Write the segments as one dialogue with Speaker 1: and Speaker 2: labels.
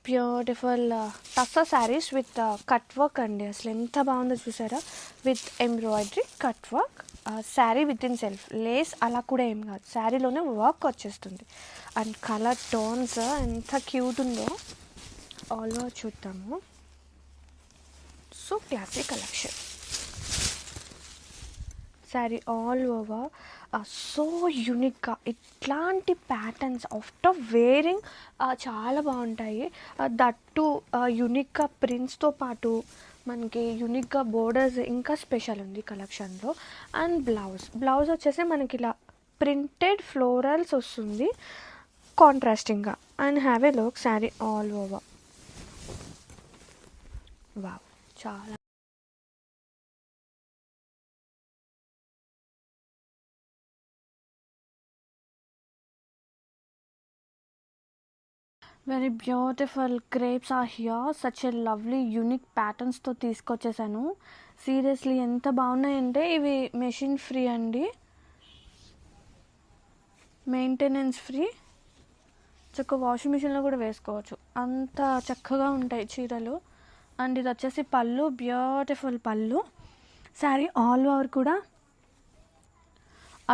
Speaker 1: Beautiful tussar saris with cut work అండి. అసలు ఎంత బాగుందో చూసారా, with embroidery cut work. Sari with in self, lace అలా కూడా ఏం కాదు, శారీలోనే వర్క్ వచ్చేస్తుంది. అండ్ కలర్ టోన్స్ ఎంత క్యూట్ ఉందో ఆల్ ఓవర్ చూద్దాము. So classic collection sari all over so యూనిక్గా ఇట్లాంటి ప్యాటర్న్స్ ఆఫ్టర్ వేరింగ్ చాలా బాగుంటాయి. దట్టు యూనిక్గా ప్రింట్స్తో పాటు మనకి యూనిక్గా బోర్డర్స్ ఇంకా స్పెషల్ ఉంది కలెక్షన్లో. అండ్ బ్లౌజ్ వచ్చేసి మనకి ఇలా ప్రింటెడ్ ఫ్లోరల్స్ వస్తుంది కాంట్రాస్టింగ్గా. And have a look sari all over. Wow, చాలా very beautiful crepes are here. Such a lovely unique ప్యాటర్న్స్తో తీసుకొచ్చేసాను. సీరియస్లీ ఎంత బాగున్నాయంటే ఇవి మెషిన్ ఫ్రీ అండి, మెయింటెనెన్స్ ఫ్రీ. చక్కగా వాషింగ్ మిషన్లో కూడా వేసుకోవచ్చు, అంత చక్కగా ఉంటాయి చీరలు. అండ్ ఇది వచ్చేసి పళ్ళు, బ్యూటిఫుల్ పళ్ళు. శారీ ఆల్ ఓవర్ కూడా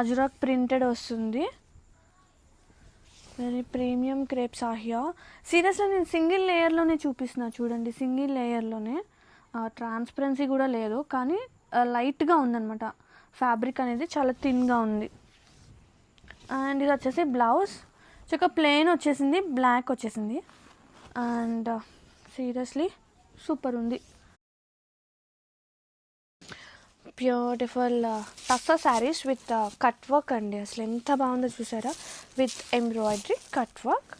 Speaker 1: అజ్రాక్ ప్రింటెడ్ వస్తుంది. Very premium crepes are here. సీరియస్గా నేను సింగిల్ లేయర్లోనే చూపిస్తున్నా చూడండి, సింగిల్ లేయర్లోనే. ట్రాన్స్పరెన్సీ కూడా లేదు, కానీ లైట్గా ఉందన్నమాట. ఫ్యాబ్రిక్ అనేది చాలా థిన్గా ఉంది. అండ్ ఇది వచ్చేసి బ్లౌజ్, చక్కగా ప్లెయిన్ వచ్చేసింది, బ్లాక్ వచ్చేసింది. అండ్ సీరియస్లీ సూపర్ ఉంది. Beautiful tussar saris with cut work అండి. అసలు ఎంత బాగుందో చూసారా, with embroidery cut work.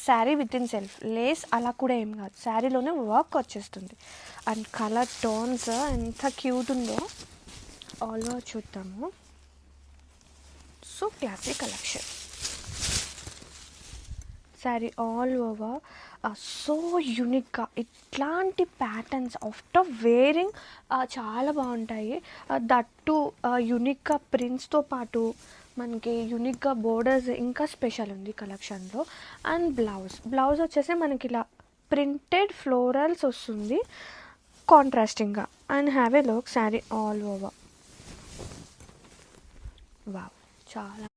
Speaker 1: Sari with in self, lace అలా కూడా ఏం కాదు, శారీలోనే వర్క్ వచ్చేస్తుంది. అండ్ కలర్ టోన్స్ ఎంత క్యూట్ ఉందో ఆల్ ఓవర్ చూద్దాము. So classic collection sari all over so యూనిక్గా ఇట్లాంటి ప్యాటర్న్స్ ఆఫ్టర్ వేరింగ్ చాలా బాగుంటాయి. దట్టు యూనిక్గా ప్రింట్స్తో పాటు మనకి యూనిక్గా బోర్డర్స్ ఇంకా స్పెషల్ ఉంది కలెక్షన్లో. అండ్ బ్లౌజ్ వచ్చేసి మనకి ఇలా ప్రింటెడ్ ఫ్లోరల్స్ వస్తుంది కాంట్రాస్టింగ్గా. And have a look sari all over. Wow, చాలా